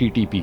TTP,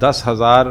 10,000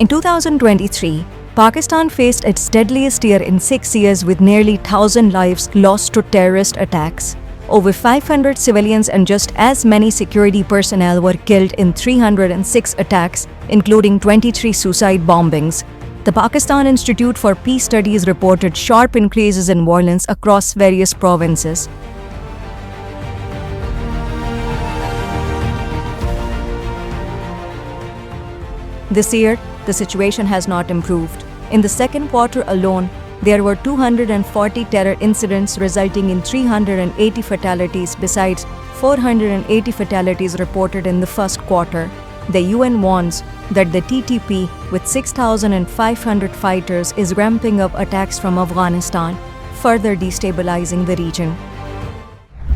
In 2023, Pakistan faced its deadliest year in 6 years with nearly 1,000 lives lost to terrorist attacks. Over 500 civilians and just as many security personnel were killed in 306 attacks, including 23 suicide bombings. The Pakistan Institute for Peace Studies reported sharp increases in violence across various provinces. This year, the situation has not improved. In the second quarter alone, there were 240 terror incidents resulting in 380 fatalities besides 480 fatalities reported in the first quarter. The UN warns that the TTP, with 6,500 fighters, is ramping up attacks from Afghanistan, further destabilizing the region.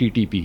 TTP,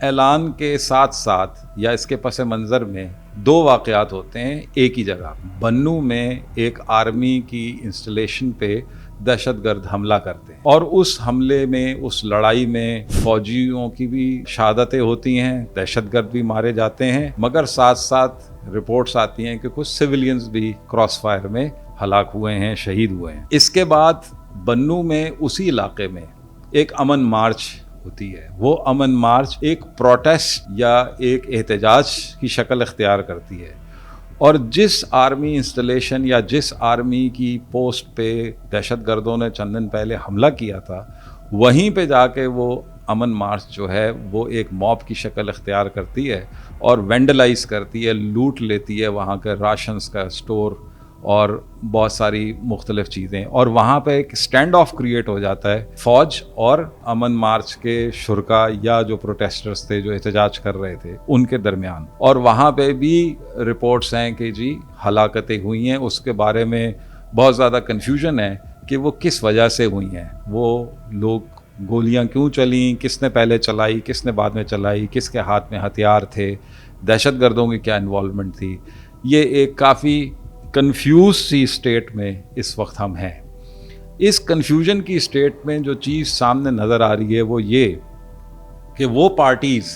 اعلان کے ساتھ ساتھ یا اس کے پس منظر میں دو واقعات ہوتے ہیں ایک ہی جگہ. بنو میں ایک آرمی کی انسٹالیشن پہ دہشت گرد حملہ کرتے ہیں اور اس حملے میں اس لڑائی میں فوجیوں کی بھی شہادتیں ہوتی ہیں, دہشت گرد بھی مارے جاتے ہیں, مگر ساتھ ساتھ رپورٹس آتی ہیں کہ کچھ سویلینز بھی کراس فائر میں ہلاک ہوئے ہیں, شہید ہوئے ہیں. اس کے بعد بنو میں اسی علاقے میں ایک امن مارچ ہوتی ہے. وہ امن مارچ ایک پروٹیسٹ یا ایک احتجاج کی شکل اختیار کرتی ہے, اور جس آرمی انسٹالیشن یا جس آرمی کی پوسٹ پہ دہشت گردوں نے چند دن پہلے حملہ کیا تھا, وہیں پہ جا کے وہ امن مارچ جو ہے وہ ایک موب کی شکل اختیار کرتی ہے اور وینڈلائز کرتی ہے, لوٹ لیتی ہے وہاں کے راشنز کا اسٹور اور بہت ساری مختلف چیزیں, اور وہاں پہ ایک اسٹینڈ آف کریٹ ہو جاتا ہے فوج اور امن مارچ کے شرکا یا جو پروٹیسٹرز تھے جو احتجاج کر رہے تھے ان کے درمیان. اور وہاں پہ بھی رپورٹس ہیں کہ جی ہلاکتیں ہوئی ہیں. اس کے بارے میں بہت زیادہ کنفیوژن ہے کہ وہ کس وجہ سے ہوئی ہیں, وہ لوگ گولیاں کیوں چلیں, کس نے پہلے چلائی, کس نے بعد میں چلائی, کس کے ہاتھ میں ہتھیار تھے, دہشت گردوں کی کیا انوالومنٹ تھی. یہ ایک کافی کنفیوز سی اسٹیٹ میں اس وقت ہم ہیں. اس کنفیوژن کی اسٹیٹ میں جو چیز سامنے نظر آ رہی ہے وہ یہ کہ وہ پارٹیز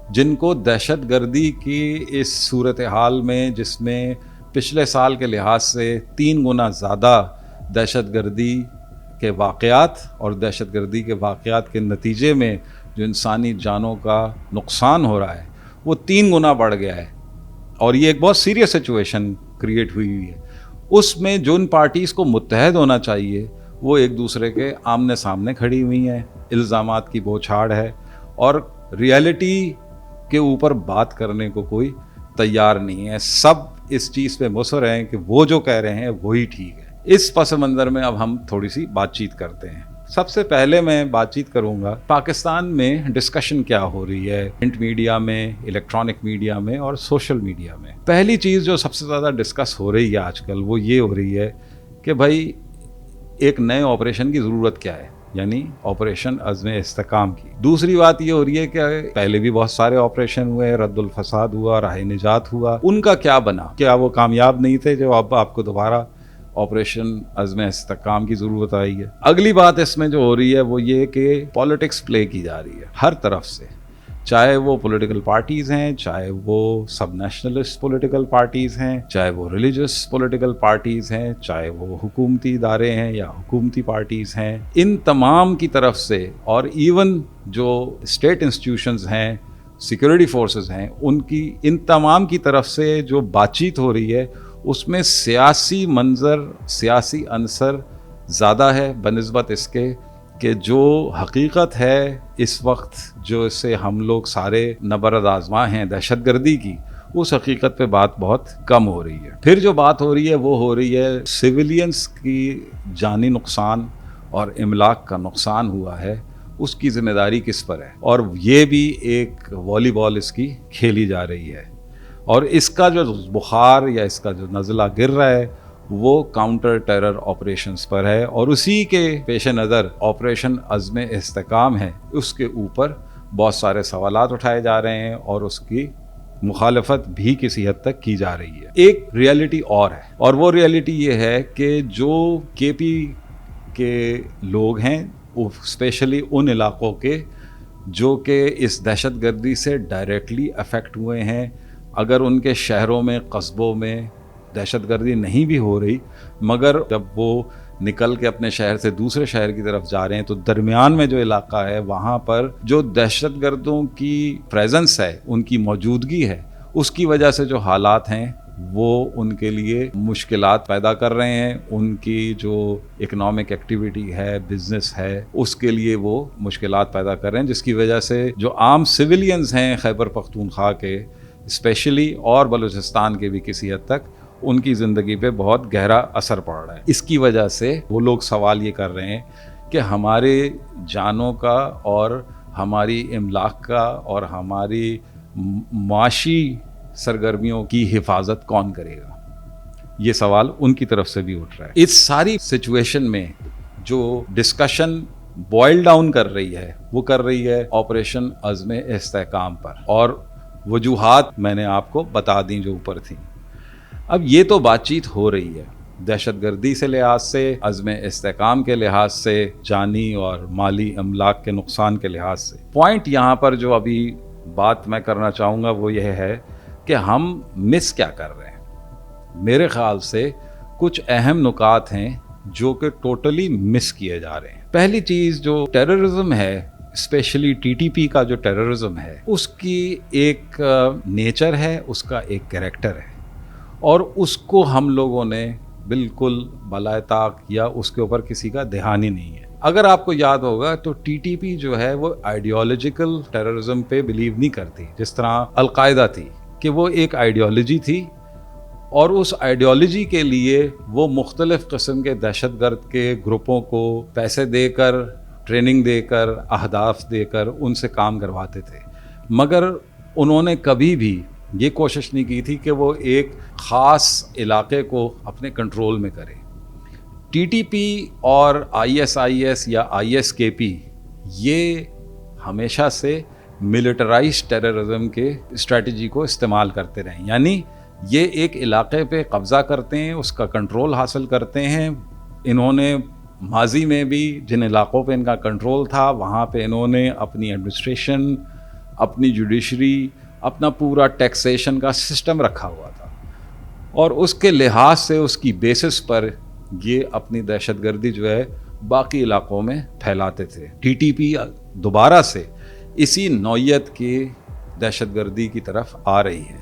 جن کو دہشت گردی کی اس صورتحال میں, جس میں پچھلے سال کے لحاظ سے 3 گنا زیادہ دہشت گردی کے واقعات اور دہشت گردی کے واقعات کے نتیجے میں جو انسانی جانوں کا نقصان ہو رہا ہے وہ 3 گنا بڑھ گیا ہے, اور یہ ایک بہت سیریس سچویشن کریٹ ہوئی ہے. اس میں جن پارٹیز کو متحد ہونا چاہیے وہ ایک دوسرے کے آمنے سامنے کھڑی ہوئی ہیں, الزامات کی بوچھاڑ ہے, اور ریئلٹی کے اوپر بات کرنے کو کوئی تیار نہیں ہے. سب اس چیز پہ مصر ہیں کہ وہ جو کہہ رہے ہیں وہی ٹھیک ہے. اس پس منظر میں اب ہم تھوڑی سی بات چیت کرتے ہیں. سب سے پہلے میں بات چیت کروں گا پاکستان میں ڈسکشن کیا ہو رہی ہے پرنٹ میڈیا میں, الیکٹرانک میڈیا میں اور سوشل میڈیا میں. پہلی چیز جو سب سے زیادہ ڈسکس ہو رہی ہے آج کل وہ یہ ہو رہی ہے کہ بھائی ایک نئے آپریشن کی ضرورت کیا ہے, یعنی آپریشن عزم استحکام کی. دوسری بات یہ ہو رہی ہے کہ پہلے بھی بہت سارے آپریشن ہوئے, رد الفساد ہوا, راہ نجات ہوا, ان کا کیا بنا, کیا وہ کامیاب نہیں تھے جو اب آپ کو دوبارہ آپریشن عزم استحکام کی ضرورت آئی ہے. اگلی بات اس میں جو ہو رہی ہے وہ یہ کہ پالیٹکس پلے کی جا رہی ہے ہر طرف سے, چاہے وہ پولیٹیکل پارٹیز ہیں, چاہے وہ سب نیشنلسٹ پولیٹیکل پارٹیز ہیں, چاہے وہ ریلیجس پولیٹیکل پارٹیز ہیں, چاہے وہ حکومتی ادارے ہیں یا حکومتی پارٹیز ہیں. ان تمام کی طرف سے, اور ایون جو اسٹیٹ انسٹیٹیوشنز ہیں, سیکورٹی فورسز ہیں, ان کی ان تمام کی طرف سے جو بات چیت ہو رہی ہے اس میں سیاسی منظر, سیاسی عنصر زیادہ ہے بنسبت اس کے کہ جو حقیقت ہے اس وقت جو اسے ہم لوگ سارے نبرد آزما ہیں دہشت گردی کی, اس حقیقت پہ بات بہت کم ہو رہی ہے. پھر جو بات ہو رہی ہے وہ ہو رہی ہے سویلینز کی جانی نقصان اور املاک کا نقصان ہوا ہے, اس کی ذمہ داری کس پر ہے, اور یہ بھی ایک والی بال اس کی کھیلی جا رہی ہے. اور اس کا جو بخار یا اس کا جو نزلہ گر رہا ہے وہ کاؤنٹر ٹیرر آپریشنز پر ہے, اور اسی کے پیش نظر آپریشن عزم استحکام ہے, اس کے اوپر بہت سارے سوالات اٹھائے جا رہے ہیں اور اس کی مخالفت بھی کسی حد تک کی جا رہی ہے. ایک ریئلٹی اور ہے, اور وہ ریئلٹی یہ ہے کہ جو کے پی کے لوگ ہیں, اسپیشلی ان علاقوں کے جو کہ اس دہشت گردی سے ڈائریکٹلی افیکٹ ہوئے ہیں, اگر ان کے شہروں میں, قصبوں میں دہشت گردی نہیں بھی ہو رہی, مگر جب وہ نکل کے اپنے شہر سے دوسرے شہر کی طرف جا رہے ہیں تو درمیان میں جو علاقہ ہے وہاں پر جو دہشت گردوں کی پریزنس ہے, ان کی موجودگی ہے, اس کی وجہ سے جو حالات ہیں وہ ان کے لیے مشکلات پیدا کر رہے ہیں. ان کی جو اکنامک ایکٹیویٹی ہے, بزنس ہے, اس کے لیے وہ مشکلات پیدا کر رہے ہیں, جس کی وجہ سے جو عام سویلینز ہیں خیبر پختونخوا کے اسپیشلی اور بلوچستان کے بھی کسی حد تک, ان کی زندگی پہ بہت گہرا اثر پڑ رہا ہے. اس کی وجہ سے وہ لوگ سوال یہ کر رہے ہیں کہ ہمارے جانوں کا اور ہماری املاک کا اور ہماری معاشی سرگرمیوں کی حفاظت کون کرے گا. یہ سوال ان کی طرف سے بھی اٹھ رہا ہے. اس ساری سچویشن میں جو ڈسکشن بوائل ڈاؤن کر رہی ہے وہ کر رہی ہے آپریشن عزم استحکام پر، اور وجوہات میں نے آپ کو بتا دیں جو اوپر تھیں۔ اب یہ تو بات چیت ہو رہی ہے دہشت گردی سے لحاظ سے، عزم استحکام کے لحاظ سے، جانی اور مالی املاک کے نقصان کے لحاظ سے۔ پوائنٹ یہاں پر جو ابھی بات میں کرنا چاہوں گا وہ یہ ہے کہ ہم مس کیا کر رہے ہیں۔ میرے خیال سے کچھ اہم نکات ہیں جو کہ ٹوٹلی مس کیے جا رہے ہیں۔ پہلی چیز جو ٹیررزم ہے، اسپیشلی ٹی ٹی پی کا جو ٹیررزم ہے، اس کی ایک نیچر ہے، اس کا ایک کریکٹر ہے، اور اس کو ہم لوگوں نے بالکل بالائے طاق یا اس کے اوپر کسی کا دھیان ہی نہیں ہے۔ اگر آپ کو یاد ہوگا تو ٹی ٹی پی جو ہے وہ آئیڈیالوجیکل ٹیررزم پہ بلیو نہیں کرتی، جس طرح القاعدہ تھی کہ وہ ایک آئیڈیالوجی تھی، اور اس آئیڈیالوجی کے لیے وہ مختلف قسم کے دہشت گرد کے گروپوں کو پیسے دے کر، ٹریننگ دے کر، اہداف دے کر ان سے کام کرواتے تھے، مگر انہوں نے کبھی بھی یہ کوشش نہیں کی تھی کہ وہ ایک خاص علاقے کو اپنے کنٹرول میں کرے۔ ٹی ٹی پی اور آئی ایس یا آئی ایس کے پی یہ ہمیشہ سے ملٹرائز ٹیررزم کے اسٹریٹجی کو استعمال کرتے رہے، یعنی یہ ایک علاقے پہ قبضہ کرتے ہیں، اس کا کنٹرول حاصل کرتے ہیں۔ انہوں نے ماضی میں بھی جن علاقوں پہ ان کا کنٹرول تھا وہاں پہ انہوں نے اپنی ایڈمنسٹریشن، اپنی جوڈیشری، اپنا پورا ٹیکسیشن کا سسٹم رکھا ہوا تھا، اور اس کے لحاظ سے اس کی بیسس پر یہ اپنی دہشت گردی جو ہے باقی علاقوں میں پھیلاتے تھے۔ ٹی ٹی پی دوبارہ سے اسی نوعیت کی دہشت گردی کی طرف آ رہی ہے۔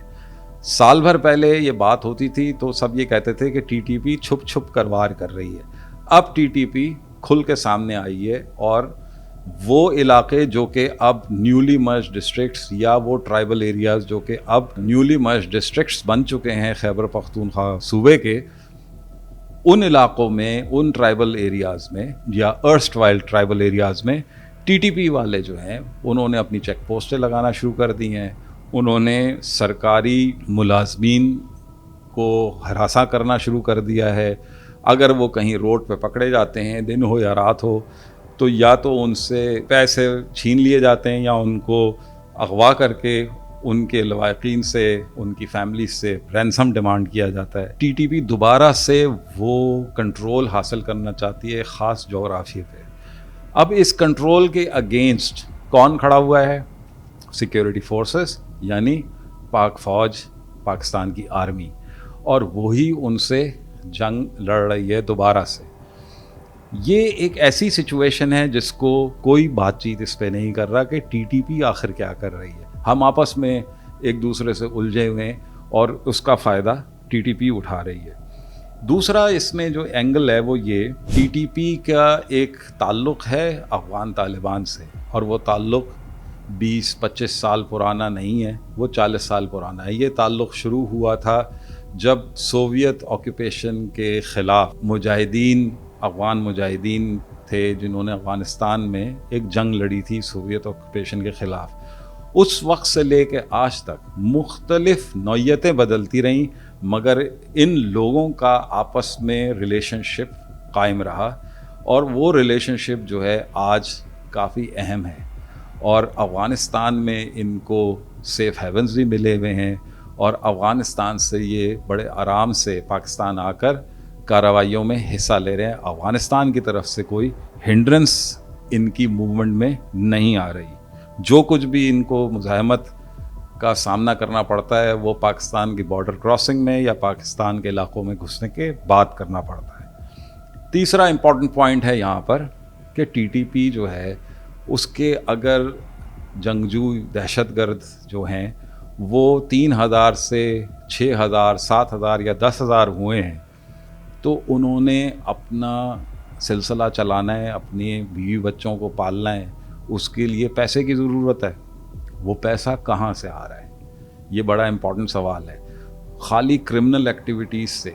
سال بھر پہلے یہ بات ہوتی تھی تو سب یہ کہتے تھے کہ ٹی ٹی پی چھپ چھپ کر وار کر رہی ہے۔ اب ٹی ٹی پی کھل کے سامنے آئی ہے، اور وہ علاقے جو کہ اب نیولی مرج ڈسٹرکٹس یا وہ ٹرائبل ایریاز جو کہ اب نیولی مرج ڈسٹرکٹس بن چکے ہیں خیبر پختونخوا صوبے کے، ان علاقوں میں، ان ٹرائبل ایریاز میں یا ارسٹ وائل ٹرائبل ایریاز میں ٹی ٹی پی والے جو ہیں انہوں نے اپنی چیک پوسٹیں لگانا شروع کر دی ہیں، انہوں نے سرکاری ملازمین کو ہراساں کرنا شروع کر دیا ہے۔ اگر وہ کہیں روڈ پہ پکڑے جاتے ہیں، دن ہو یا رات ہو، تو یا تو ان سے پیسے چھین لیے جاتے ہیں یا ان کو اغوا کر کے ان کے لواحقین سے، ان کی فیملیز سے رینسم ڈیمانڈ کیا جاتا ہے۔ ٹی ٹی پی دوبارہ سے وہ کنٹرول حاصل کرنا چاہتی ہے خاص جغرافیے پہ۔ اب اس کنٹرول کے اگینسٹ کون کھڑا ہوا ہے؟ سیکیورٹی فورسز، یعنی پاک فوج، پاکستان کی آرمی، اور وہی ان سے جنگ لڑ رہی ہے دوبارہ سے۔ یہ ایک ایسی سچویشن ہے جس کو کوئی بات چیت اس پہ نہیں کر رہا کہ ٹی ٹی پی آخر کیا کر رہی ہے۔ ہم آپس میں ایک دوسرے سے الجھے ہوئے ہیں اور اس کا فائدہ ٹی ٹی پی اٹھا رہی ہے۔ دوسرا اس میں جو اینگل ہے وہ یہ، ٹی ٹی پی کا ایک تعلق ہے افغان طالبان سے، اور وہ تعلق 20-25 سال پرانا نہیں ہے، وہ 40 سال پرانا ہے۔ یہ تعلق شروع ہوا تھا جب سوویت آکوپیشن کے خلاف مجاہدین، افغان مجاہدین تھے جنہوں نے افغانستان میں ایک جنگ لڑی تھی سوویت آکوپیشن کے خلاف۔ اس وقت سے لے کے آج تک مختلف نوعیتیں بدلتی رہیں، مگر ان لوگوں کا آپس میں ریلیشن شپ قائم رہا، اور وہ ریلیشن شپ جو ہے آج کافی اہم ہے، اور افغانستان میں ان کو سیف ہیونز بھی ملے ہوئے ہیں، اور افغانستان سے یہ بڑے آرام سے پاکستان آ کر کارروائیوں میں حصہ لے رہے ہیں۔ افغانستان کی طرف سے کوئی ہنڈرنس ان کی موومنٹ میں نہیں آ رہی۔ جو کچھ بھی ان کو مزاحمت کا سامنا کرنا پڑتا ہے وہ پاکستان کی بارڈر کراسنگ میں یا پاکستان کے علاقوں میں گھسنے کے بعد کرنا پڑتا ہے۔ تیسرا امپورٹنٹ پوائنٹ ہے یہاں پر کہ ٹی ٹی پی جو ہے اس کے اگر جنگجو دہشت گرد جو ہیں وہ 3000 سے 6000، 7000 یا 10,000 ہوئے ہیں، تو انہوں نے اپنا سلسلہ چلانا ہے، اپنے بیوی بچوں کو پالنا ہے، اس کے لیے پیسے کی ضرورت ہے۔ وہ پیسہ کہاں سے آ رہا ہے؟ یہ بڑا امپورٹنٹ سوال ہے۔ خالی کرمنل ایکٹیویٹیز سے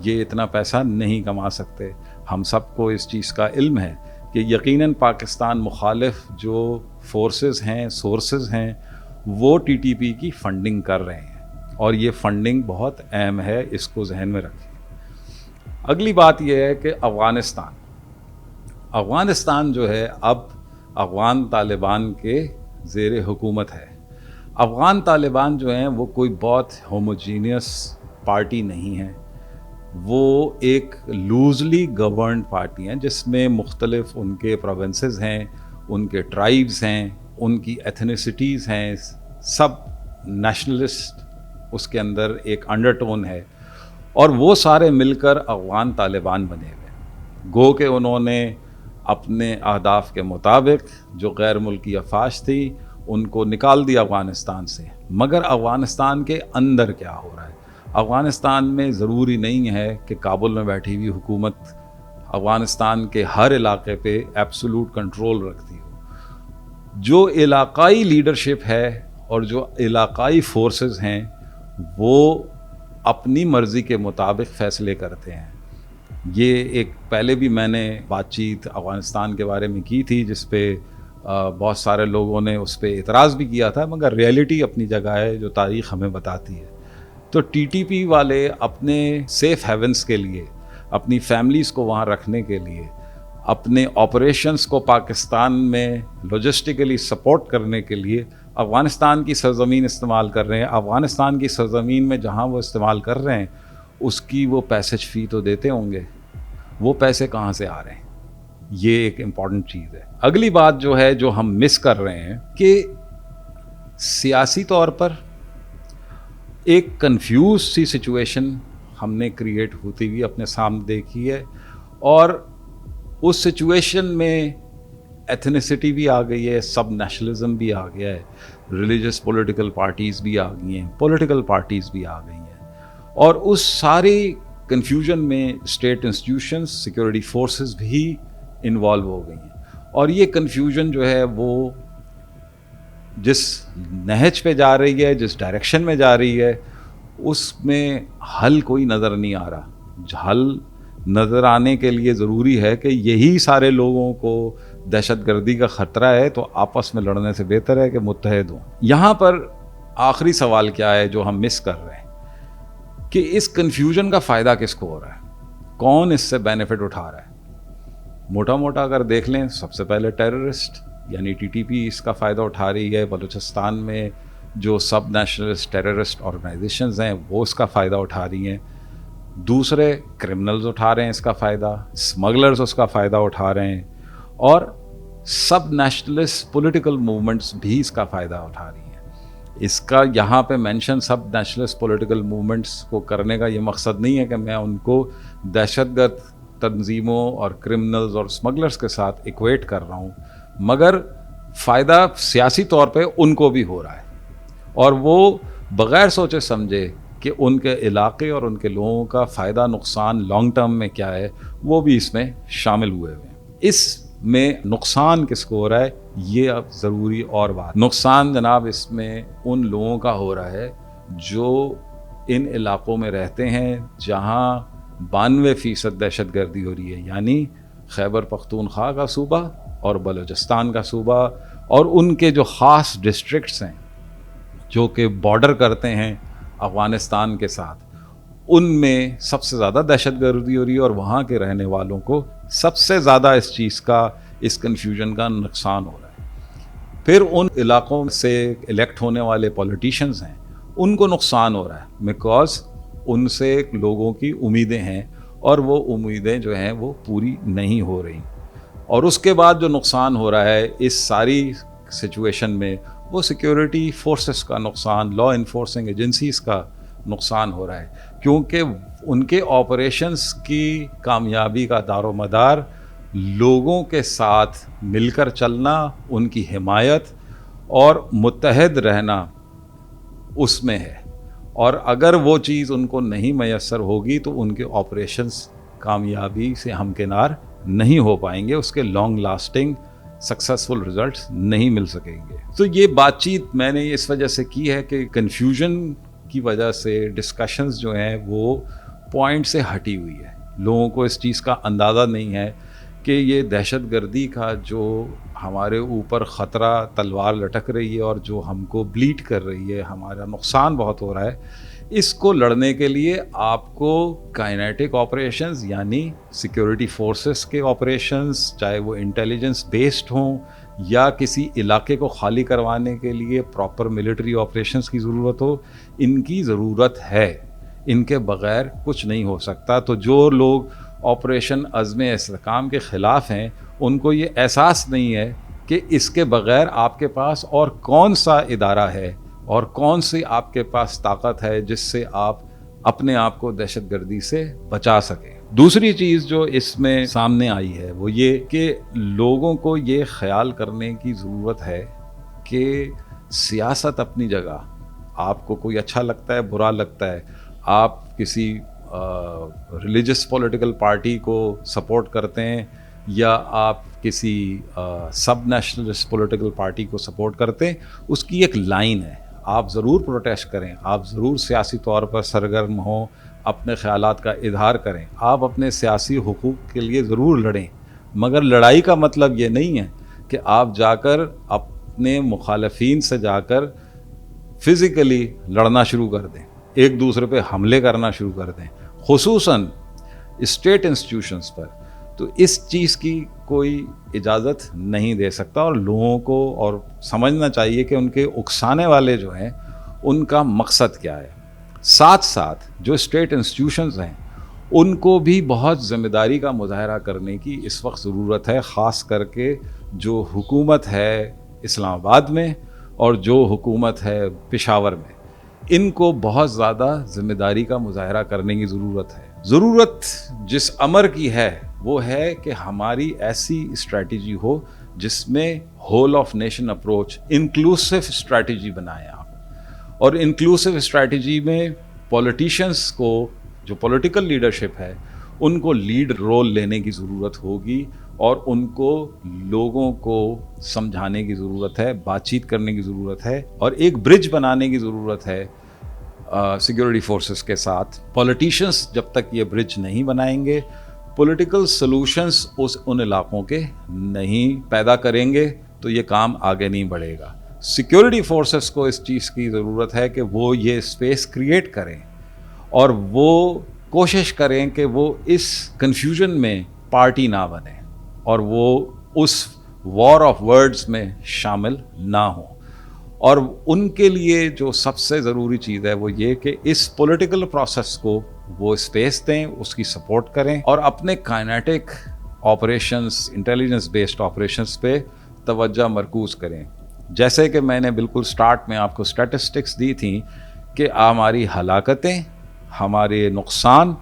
یہ اتنا پیسہ نہیں کما سکتے۔ ہم سب کو اس چیز کا علم ہے کہ یقیناً پاکستان مخالف جو فورسز ہیں، سورسز ہیں، وہ ٹی ٹی پی کی فنڈنگ کر رہے ہیں، اور یہ فنڈنگ بہت اہم ہے، اس کو ذہن میں رکھیں۔ اگلی بات یہ ہے کہ افغانستان جو ہے اب افغان طالبان کے زیر حکومت ہے. افغان طالبان جو ہیں وہ کوئی بہت ہوموجینیس پارٹی نہیں ہے. وہ ایک لوزلی گورنڈ پارٹی ہیں جس میں مختلف ان کے پروونسز ہیں, ان کے ٹرائبز ہیں, ان کی ایتھنیسٹیز ہیں, سب نیشنلسٹ اس کے اندر ایک انڈر ٹون ہے, اور وہ سارے مل کر افغان طالبان بنے ہوئے. گو کہ انہوں نے اپنے اہداف کے مطابق جو غیر ملکی افواج تھی ان کو نکال دیا افغانستان سے. مگر افغانستان کے اندر کیا ہو رہا ہے؟ افغانستان میں ضروری نہیں ہے کہ کابل میں بیٹھی ہوئی حکومت افغانستان کے ہر علاقے پہ ایبسولوٹ کنٹرول رکھتی ہو. جو علاقائی لیڈرشپ ہے اور جو علاقائی فورسز ہیں وہ اپنی مرضی کے مطابق فیصلے کرتے ہیں. یہ ایک پہلے بھی میں نے بات چیت افغانستان کے بارے میں کی تھی جس پہ بہت سارے لوگوں نے اس پہ اعتراض بھی کیا تھا, مگر ریئلٹی اپنی جگہ ہے جو تاریخ ہمیں بتاتی ہے. تو ٹی ٹی پی والے اپنے سیف ہیونس کے لیے, اپنی فیملیز کو وہاں رکھنے کے لیے, اپنے آپریشنز کو پاکستان میں لاجسٹیکلی سپورٹ کرنے کے لیے افغانستان کی سرزمین استعمال کر رہے ہیں. افغانستان کی سرزمین میں جہاں وہ استعمال کر رہے ہیں اس کی وہ پیسج فی تو دیتے ہوں گے. وہ پیسے کہاں سے آ رہے ہیں؟ یہ ایک امپورٹنٹ چیز ہے. اگلی بات جو ہے جو ہم مس کر رہے ہیں کہ سیاسی طور پر ایک کنفیوز سی سچویشن ہم نے کریٹ ہوتی ہوئی اپنے سامنے دیکھی ہے, اور اس سچویشن میں ایتھنیسٹی بھی آ گئی ہے, سب نیشنلزم بھی آ گیا ہے, ریلیجس پولیٹیکل پارٹیز بھی آ گئی ہیں, پولیٹیکل پارٹیز بھی آ گئی ہیں, اور اس ساری کنفیوژن میں اسٹیٹ انسٹیٹیوشنز, سیکورٹی فورسز بھی انوالو ہو گئی ہیں. اور یہ کنفیوژن جو ہے وہ جس نہج پہ جا رہی ہے, جس ڈائریکشن میں جا رہی ہے, اس میں حل کوئی نظر نہیں آ رہا. حل نظر آنے کے لیے ضروری ہے کہ یہی سارے لوگوں کو دہشت گردی کا خطرہ ہے تو آپس میں لڑنے سے بہتر ہے کہ متحد ہوں. یہاں پر آخری سوال کیا ہے جو ہم مس کر رہے ہیں کہ اس کنفیوژن کا فائدہ کس کو ہو رہا ہے, کون اس سے بینیفٹ اٹھا رہا ہے؟ موٹا موٹا اگر دیکھ لیں, سب سے پہلے ٹیررسٹ یعنی ٹی ٹی پی اس کا فائدہ اٹھا رہی ہے. بلوچستان میں جو سب نیشنلسٹ ٹیررسٹ آرگنائزیشنز ہیں وہ اس کا فائدہ اٹھا رہی ہیں. دوسرے کرمنلز اٹھا رہے ہیں اس کا فائدہ, اسمگلرز اس کا فائدہ اٹھا رہے ہیں, اور سب نیشنلسٹ پولیٹیکل موومنٹس بھی اس کا فائدہ اٹھا رہی ہیں. اس کا یہاں پہ مینشن سب نیشنلسٹ پولیٹیکل موومنٹس کو کرنے کا یہ مقصد نہیں ہے کہ میں ان کو دہشت گرد تنظیموں اور کرمنلز اور اسمگلرز کے ساتھ ایکویٹ کر رہا ہوں, مگر فائدہ سیاسی طور پہ ان کو بھی ہو رہا ہے, اور وہ بغیر سوچے سمجھے کہ ان کے علاقے اور ان کے لوگوں کا فائدہ نقصان لانگ ٹرم میں کیا ہے وہ بھی اس میں شامل ہوئے ہیں. اس میں نقصان کس کو ہو رہا ہے یہ اب ضروری اور بات. نقصان جناب اس میں ان لوگوں کا ہو رہا ہے جو ان علاقوں میں رہتے ہیں جہاں 92% دہشت گردی ہو رہی ہے, یعنی خیبر پختونخوا کا صوبہ اور بلوچستان کا صوبہ, اور ان کے جو خاص ڈسٹرکٹس ہیں جو کہ بارڈر کرتے ہیں افغانستان کے ساتھ, ان میں سب سے زیادہ دہشت گردی ہو رہی ہے, اور وہاں کے رہنے والوں کو سب سے زیادہ اس چیز کا, اس کنفیوژن کا نقصان ہو رہا ہے. پھر ان علاقوں سے الیکٹ ہونے والے پولیٹیشنز ہیں ان کو نقصان ہو رہا ہے, بیکاز ان سے لوگوں کی امیدیں ہیں اور وہ امیدیں جو ہیں وہ پوری نہیں ہو رہی. اور اس کے بعد جو نقصان ہو رہا ہے اس ساری سچویشن میں وہ سیکیورٹی فورسز کا نقصان, لا انفورسنگ ایجنسیز کا نقصان ہو رہا ہے, کیونکہ ان کے آپریشنز کی کامیابی کا دار و مدار لوگوں کے ساتھ مل کر چلنا, ان کی حمایت اور متحد رہنا اس میں ہے. اور اگر وہ چیز ان کو نہیں میسر ہوگی تو ان کے آپریشنز کامیابی سے ہمکنار نہیں ہو پائیں گے, اس کے لانگ لاسٹنگ سکسیسفل ریزلٹس نہیں مل سکیں گے. تو یہ بات چیت میں نے اس وجہ سے کی ہے کہ کنفیوژن کی وجہ سے ڈسکشنز جو ہیں وہ پوائنٹ سے ہٹی ہوئی ہے. لوگوں کو اس چیز کا اندازہ نہیں ہے کہ یہ دہشت گردی کا جو ہمارے اوپر خطرہ تلوار لٹک رہی ہے اور جو ہم کو بلیڈ کر رہی ہے, ہمارا نقصان بہت ہو رہا ہے, اس کو لڑنے کے لیے آپ کو کائنیٹک آپریشنز یعنی سیکیورٹی فورسز کے آپریشنز، چاہے وہ انٹیلیجنس بیسڈ ہوں یا کسی علاقے کو خالی کروانے کے لیے پراپر ملٹری آپریشنز کی ضرورت ہو، ان کی ضرورت ہے. ان کے بغیر کچھ نہیں ہو سکتا. تو جو لوگ آپریشن عزم استحکام کے خلاف ہیں ان کو یہ احساس نہیں ہے کہ اس کے بغیر آپ کے پاس اور کون سا ادارہ ہے اور کون سی آپ کے پاس طاقت ہے جس سے آپ اپنے آپ کو دہشت گردی سے بچا سکیں. دوسری چیز جو اس میں سامنے آئی ہے وہ یہ کہ لوگوں کو یہ خیال کرنے کی ضرورت ہے کہ سیاست اپنی جگہ، آپ کو کوئی اچھا لگتا ہے برا لگتا ہے، آپ کسی ریلیجس پولیٹیکل پارٹی کو سپورٹ کرتے ہیں یا آپ کسی سب نیشنلسٹ پولیٹیکل پارٹی کو سپورٹ کرتے ہیں، اس کی ایک لائن ہے. آپ ضرور پروٹیسٹ کریں، آپ ضرور سیاسی طور پر سرگرم ہوں، اپنے خیالات کا اظہار کریں، آپ اپنے سیاسی حقوق کے لیے ضرور لڑیں، مگر لڑائی کا مطلب یہ نہیں ہے کہ آپ جا کر اپنے مخالفین سے جا کر فزیکلی لڑنا شروع کر دیں، ایک دوسرے پہ حملے کرنا شروع کر دیں، خصوصاً اسٹیٹ انسٹیٹیوشنز پر. تو اس چیز کی کوئی اجازت نہیں دے سکتا اور لوگوں کو اور سمجھنا چاہیے کہ ان کے اکسانے والے جو ہیں ان کا مقصد کیا ہے. ساتھ ساتھ جو اسٹیٹ انسٹیٹیوشنز ہیں ان کو بھی بہت ذمہ داری کا مظاہرہ کرنے کی اس وقت ضرورت ہے، خاص کر کے جو حکومت ہے اسلام آباد میں اور جو حکومت ہے پشاور میں، ان کو بہت زیادہ ذمہ داری کا مظاہرہ کرنے کی ضرورت ہے. ضرورت جس امر کی ہے وہ ہے کہ ہماری ایسی اسٹریٹجی ہو جس میں whole of nation approach, inclusive strategy بنائیں آپ. اور انکلوسیو اسٹریٹجی میں پولیٹیشنس کو، جو پولیٹیکل لیڈرشپ ہے، ان کو لیڈ رول لینے کی ضرورت ہوگی اور ان کو لوگوں کو سمجھانے کی ضرورت ہے، بات چیت کرنے کی ضرورت ہے اور ایک برج بنانے کی ضرورت ہے سیکیورٹی فورسز کے ساتھ. پولیٹیشنس جب تک یہ برج نہیں بنائیں گے، پولیٹیکل سلوشنز ان علاقوں کے نہیں پیدا کریں گے تو یہ کام آگے نہیں بڑھے گا. سیکیورٹی فورسز کو اس چیز کی ضرورت ہے کہ وہ یہ اسپیس کریٹ کریں اور وہ کوشش کریں کہ وہ اس کنفیوژن میں پارٹی نہ بنے اور وہ اس وار آف ورڈز میں شامل نہ ہوں. اور ان کے لیے جو سب سے ضروری چیز ہے وہ یہ کہ اس پولیٹیکل پروسیس کو وہ اسپیس دیں، اس کی سپورٹ کریں اور اپنے kinetic operations, intelligence based operations پہ توجہ مرکوز کریں. جیسے کہ میں نے بالکل سٹارٹ میں آپ کو سٹیٹسٹکس دی تھیں کہ ہماری ہلاکتیں، ہمارے نقصان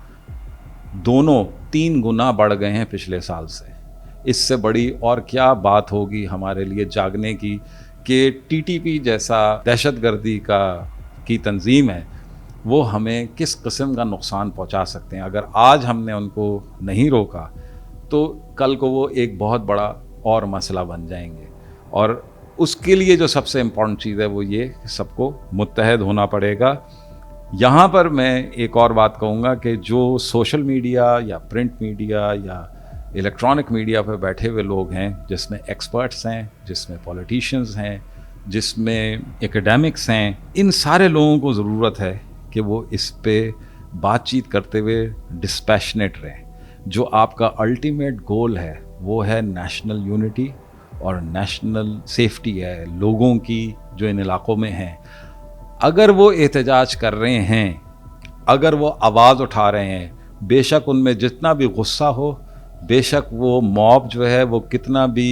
دونوں 3 گنا بڑھ گئے ہیں پچھلے سال سے. اس سے بڑی اور کیا بات ہوگی ہمارے لیے جاگنے کی کہ ٹی ٹی پی جیسا دہشت گردی کی تنظیم ہے وہ ہمیں کس قسم کا نقصان پہنچا سکتے ہیں. اگر آج ہم نے ان کو نہیں روکا تو کل کو وہ ایک بہت بڑا اور مسئلہ بن جائیں گے. اور اس کے لیے جو سب سے امپورٹنٹ چیز ہے وہ یہ کہ سب کو متحد ہونا پڑے گا. یہاں پر میں ایک اور بات کہوں گا کہ جو سوشل میڈیا یا پرنٹ میڈیا یا الیکٹرانک میڈیا پہ بیٹھے ہوئے لوگ ہیں، جس میں ایکسپرٹس ہیں، جس میں پولیٹیشنز ہیں، جس میں ایکیڈیمکس ہیں، ان سارے لوگوں کو ضرورت ہے کہ وہ اس پہ بات چیت کرتے ہوئے ڈسپیشنیٹ رہیں. جو آپ کا الٹیمیٹ گول ہے وہ ہے نیشنل یونٹی اور نیشنل سیفٹی ہے لوگوں کی جو ان علاقوں میں ہیں. اگر وہ احتجاج کر رہے ہیں، اگر وہ آواز اٹھا رہے ہیں، بے شک ان میں جتنا بھی غصہ ہو، بے شک وہ موب جو ہے وہ کتنا بھی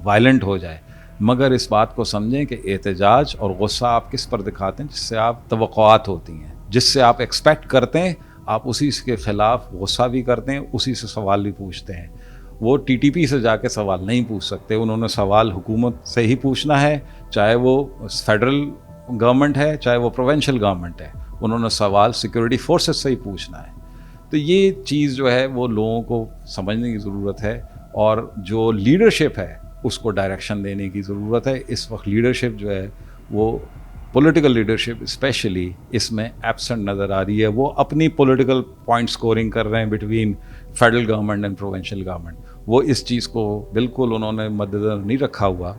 وائلنٹ ہو جائے، مگر اس بات کو سمجھیں کہ احتجاج اور غصہ آپ کس پر دکھاتے ہیں؟ جس سے آپ توقعات ہوتی ہیں، جس سے آپ ایکسپیکٹ کرتے ہیں، آپ اسی کے خلاف غصہ بھی کرتے ہیں، اسی سے سوال بھی پوچھتے ہیں. وہ ٹی ٹی پی سے جا کے سوال نہیں پوچھ سکتے. انہوں نے سوال حکومت سے ہی پوچھنا ہے، چاہے وہ فیڈرل گورنمنٹ ہے چاہے وہ پروونشل گورنمنٹ ہے. انہوں نے سوال سیکورٹی فورسز سے ہی پوچھنا ہے. تو یہ چیز جو ہے وہ لوگوں کو سمجھنے کی ضرورت ہے اور جو لیڈرشپ ہے اس کو ڈائریکشن دینے کی ضرورت ہے. اس وقت لیڈرشپ جو ہے وہ پولیٹیکل لیڈرشپ اسپیشلی اس میں ایبسنٹ نظر آ رہی ہے. وہ اپنی پولیٹیکل پوائنٹ سکورنگ کر رہے ہیں between federal government and provincial government. وہ اس چیز کو بالکل انہوں نے مد نظر نہیں رکھا ہوا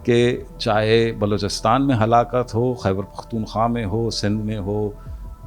کہ چاہے بلوچستان میں ہلاکت ہو، خیبر پختونخوا میں ہو، سندھ میں ہو،